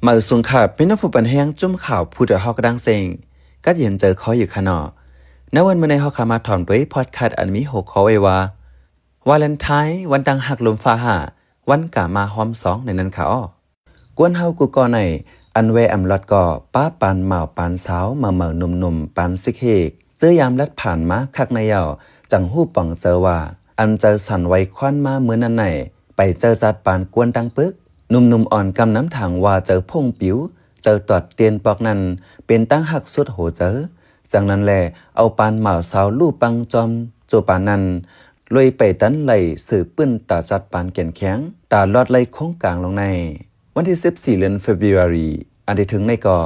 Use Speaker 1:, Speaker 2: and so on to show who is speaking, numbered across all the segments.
Speaker 1: มาสุงขาเป็นนักผู้ปันแห้งจุ่มข่าวผู้เดือดฮอกดังเซงก็เห็นเจอเขาอยู่ขนอณวันเมื่อในฮอกขามาถอมด้วยพอดคาสต์อันมีหกข้อไว้ว่าวาเลนไทน์วันดังหักลมฟ้าหาวันกะมาหอมสองในนั้นค่ะอ้อกวนเฮากูก่อในอันเวอำลอดก่อป้าปานเหมาปานสาวมาเหมาหนุ่มๆปานสิกเฮกเจอยามลัดผ่านมาคักในเยาจังหู้ป่องเจอว่าอันเจอสั่นไว้ควันมาเหมือนนั้นไหนไปเจอจัดปานกวนดังปึกหนุ่มๆอ่อนกำน้ำถังว่าเจอพงปิ๋วเจอตอดเตียนปอกนั้นเป็นตั้งหักสุดโหเจอจังนั้นแลเอาปานเหมาสาวลู่ปังจอมโจปานนั้นลอยไปตันไหลสื่อปื้นตาจัดปานแก่นแข็งตาลอดไหลโค้งกลางลงในวันที่14เดือนเฟบรุรีอันที่ถึงในก่อ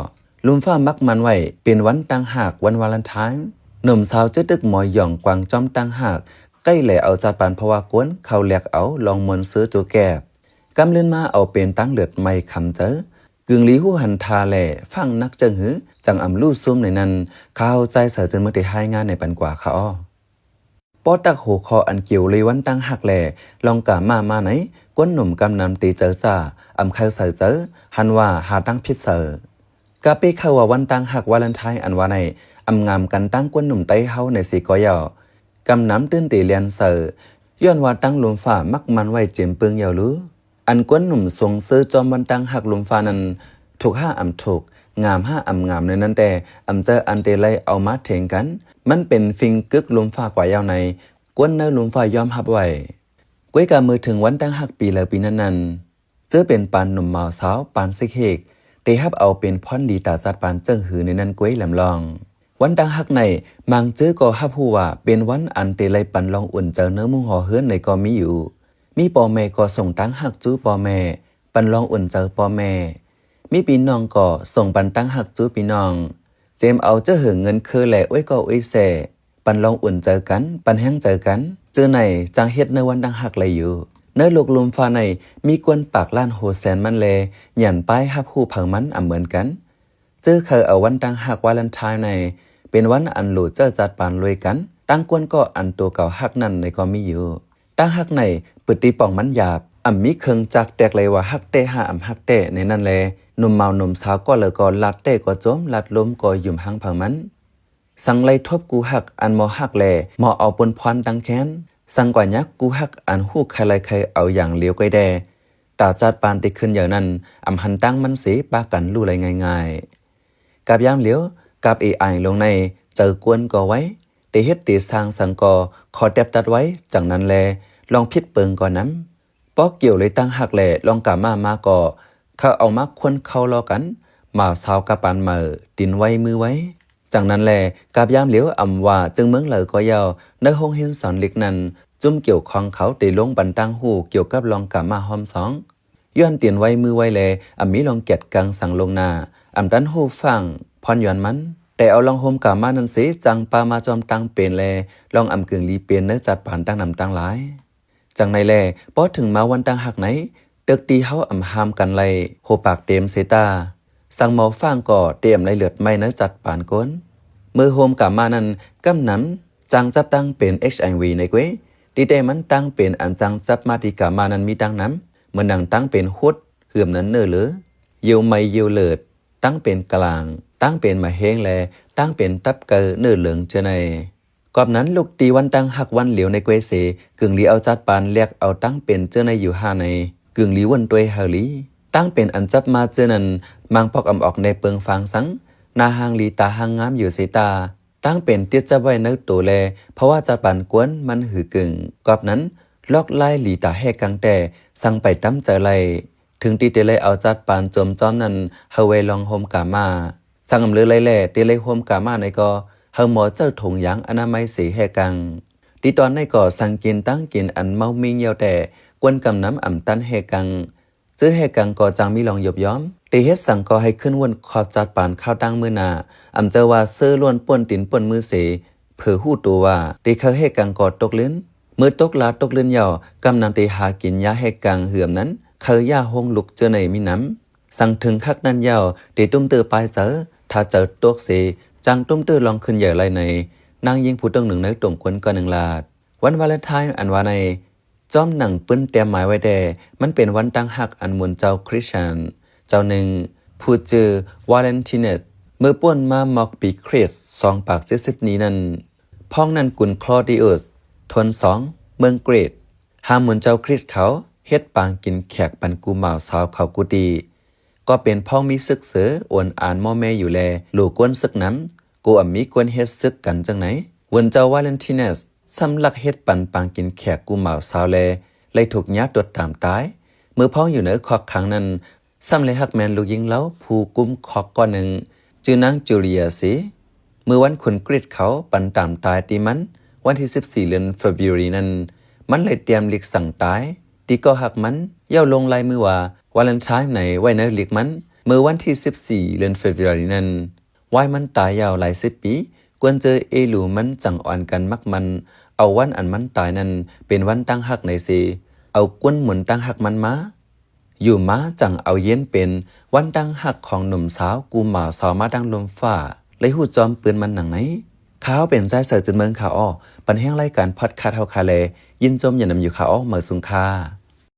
Speaker 1: ลุมฟ้ามักมันไว้เป็นวันตั้งหากวันวาเลนไทน์หนุ่มสาวเจ๊ตึกหมอยหย่องกวางจอมตั้งหากใกล้แหล่เอาจัดปานภาวะกวนเขาแหลกเอาลองมนซื้อโจแกบกำเลื่อนมาเอาเป็นตั้งเลือดไม่คำเจอกึ่งลีหูหันทาแหล่ฟังนักเจิงหือจังอำลู่ซุ่มในนั้นเข้าใจเสือจนเมื่อได้ให้งานในปันกว่าเขาอ้อปอตักหัวคออันเกี่ยวเลยวันตั้งหักแหล่ลองกะมาไหนกวนหนุ่มกำนำตีเจอจ่าอำใครเสือเจอหันว่าหาตั้งพิษเสือกะเป้เข้าว่าวันตั้งหักวาเลนไทน์อันว่าในอำงามกันตั้งกวนหนุ่มไต้เฮาในสีกอยอกำน้ำตื้นตีเลียนเสือย้อนว่าตั้งลมฝ่ามักมันไว้เจียมเปิงยาวลืออันกวนหนุ่มทรงซื้อจอมวันตั้งหักลมฟ้านั้นถูกห้าอำถูกงามห้าอำงามในนั้นแต่อำเจออันเตไลเอามาเถงกันมันเป็นฟิงกึกลมฟ้ากว่ายาวในกวนเนื้อลมฟ้ายอมหับไว้ก้วยกามือถึงวันตั้งหักปีแล้วปีนั้นเจอเป็นปานหนุ่มเมาสาวปานซิกเฮกเตฮับเอาเป็นพรลีตาจัดปานเจิ้งหือในนั้นก้วยลำลองวันตั้งหักในมังเจอก็ฮับฮู้ว่าเป็นวันอันเตไลปันลองอุ่นเจอเนื้อมุงห่อเฮือนในก็มีอยู่มีปอแม่ก็ส่งตั้งหักจู้ปอแม่ปันลองอุ่นเจอปอแม่มีปีน้องก็ส่งปันตั้งหักจู้ปีน้องเจมเอาเจ้าหือเงินคือแหล่อ้วยก็อ้วยแส่ปันลองอุ่นเจอกันปันแห้งเจอกันเจอไหนจังเฮ็ดในวันตั้งหักเลยอยู่ในโลกลมฟ้าในมีกวนปากล้านโหแสนมันแลหยันป้ายฮับฮู้ผังมันเหมือนกันเจอเคยเอาวันตั้งหักวาเลนไทน์ในเป็นวันอันหลูเจ้าจัดปานรวยกันตั้งกวนก็อันตัวเก่าหักนั่นในก็มีอยู่ตั้งหักในปึติป่องมันหยาบมีเครื่องจักแตกเลยว่าหักเตหาหักเตในนั่นแลหนุ่มเมาหนุ่มสาวก็เลยก็ลัดเตก็จมลัดล้มก็ยุ่มหังผังมันสังไลทบกูหักอันมอหักแลมอเอาปนพรดังแค้นสังกว่ายักกูหักอันฮู้ใครไรใครเอาอย่างเลี้ยวก้อยแดตาจัดปานติขึ้นอย่างนั้นหันตั้งมันเสียปากันลู่ไรง่ายๆกับยามเลี้ยวกับลงในเจอกวนก็ไว้เตเฮ็ดตีสร้างสังกอขอแตบตัดไว้จากนั้นแลลองพิดเปิงก่อนน้ำปอกเกี่ยวเลยตั้งหักแหล่ลองกะมาก่อเขาเอามาควนเข้ารอกันมาสาวกะปานมือตินไว้มือไว้จากนั้นแลกับยามเหลียวว่าจึงเมืองเหลอก็ยาวในห้องเฮียนสอนเล็กนั้นจุ่มเกี่ยวของเขาได้ลงบันตั้งหูเกี่ยวกับลองกะมาหอมสองย้อนเตียนไว้มือไว้แลมีลองเก็ดกังสั่งลงหน้าดันหูฟังพรย้อนมันแต่เอาลองโฮมกะมานั้นสิจังปามาจอมตังเป็นแลลองกึ่งลีเปลี่ยนเนื้อจัดผ่านตั้งนำตั้งหลายจังในแลพอถึงมาวันตั้งหักไหนเตึกตีเฮาหามกันไลโหปากเต็มเสตาสั่งหมอฟังก่อเตรียมไรเลือดไม่เนื้อจัดป่านก้นมือโฮมกะมานั้นกำน้ำจังจับตั้งเป็น HIV ในเว้ยดีเตมันตั้งเป็นอันจังจับมาติกะมานั้นมีตั้งน้ำเหมือนดังตั้งเป็นฮุดเหื่อมนั้นเนอเหลือเยียวไม่เยียวเลิดตั้งเป็นกลางตั้งเป็นมาเฮงแลตั้งเป็นตับเกอเนื้อเหลืองเจในกอบนั้นลูกตีวันตั้งหักวันเหลียวในเกวเสกึ่งลีเอาจัดปานเรียกเอาตั้งเป็นเจในอยู่ห้าในกึ่งลีวันตัวเฮลีตั้งเป็นอันจับมาเจนั้นมังพอกออกในเปิงฟังสังนาหางลีตาหางงามอยู่เสตาตั้งเป็นเตี้ยจับไว้ในตัวแลเพราะว่าจัดปานกวนมันหือกึ่งกอบนั้นลอกไล่ลีตาแหกกังแต่สั่งไปตั้มเจอไลถึงตีเตเลยเอาจัดปานจมจ้อมนั้นเฮเวลองโฮมกามาสั่งเลือไล่แหล่เตเลยโฮมกามาในก็เฮาหมอเจ้าถุงยางอนามัยสีแหกังตีตอนในก่อสั่งกินตั้งกินอันเมามิงเยาวแต่กวนกำน้ำตันแหกังซื้อแหกังก่อจังมีลองหยบย้อมตีเฮ็ดสั่งก่อให้ขึ้นวนขอจัดปานข้าวตั้งมือนาเจอว่าเสื้อล้วนป่วนตินป่วนมือเสเผื่อหู้ตัวว่าตีเขาแหกังก่อตกลิ้นมือตกลาตกลิ้นยาวกำนังตีหากินยาแหกังเหื่อมนั้นเคยย่าหงลุกเจอในมีน้ำสั่งถึงคักนั้นยาวตีตุ้มเตือปลายเจอถ้าเจอตกเสจังตุ้มตื้อลองขึ้นใหญ่ไรในนางยิงผู้ต้องหนึ่งในตุ่มควนก่อนหนึ่งลาดวันวาเลนไทน์อันว่าในจอมหนังปื้นเตรียมหมายไว้แด่มันเป็นวันตั้งหักอันมวลเจ้าคริสเตียนเจ้าหนึ่ง ผู้เจอวาเลนติเนตเมื่อป่วนมามอกปีเครส2 ปาก 70นี้นั้นพ้องนั้นกุนคลอดิอุสทน2เมืองเกรดหาหมุนเจ้าคริสเขาเฮ็ดปางกินแขกปันกูเหมาสาวเขากูดีก็เป็นพ้องมีซึกเสืออวนอ่านม่อแม่อยู่แลลูกกวนซึกน้ำกูอ่ำมีกวนเฮ็ดซึกกันจังไหนวันเจ้าวาเลนติเนสสำลักเฮ็ดปันปางกินแขกกูเหมาสาวแลเลยถูกญาติตดตามตายมือพ้องอยู่เหนือคอกขังนั้นซ้ำเลยฮักแมนลูกยิงเล้าผู้กุมคอกก้อนหนึ่งจือนางจูเลียสิเมื่อวันขุนกริดเขาปันตามตายตีมันวันที่14 เดือนเฟบรุรีนั้นมันเลยเตรียมลิกสั่งตายตีก็หักมันเย่าลงลายมือว่าวาเลนไทน์ไหนไว้ในลิกมันเมื่อวันที่14 เดือนเฟบรุรีนั้นไว้มันตายยาวหลาย10 ปีกวนเจอเอลูมันจังอ่อนกันมักมันเอาวันอันมันตายนั้นเป็นวันตั้งหักในสิเอากวนหมุนตั้งหักมันมาอยู่มาจังเอาเย็นเป็นวันดังหักของหนุ่มสาวกูหมาสาวมาดังลมฟ้าเลยหูจอมปืนมันหนังไหนข้าวเป็นใจเสิร์จนเมืองข่าวอ้อปันแห้งรายการพอดคาสต์เฮาคาเลยินจมอย่านำอยู่ข่าวอ้อเมื่อสุงคา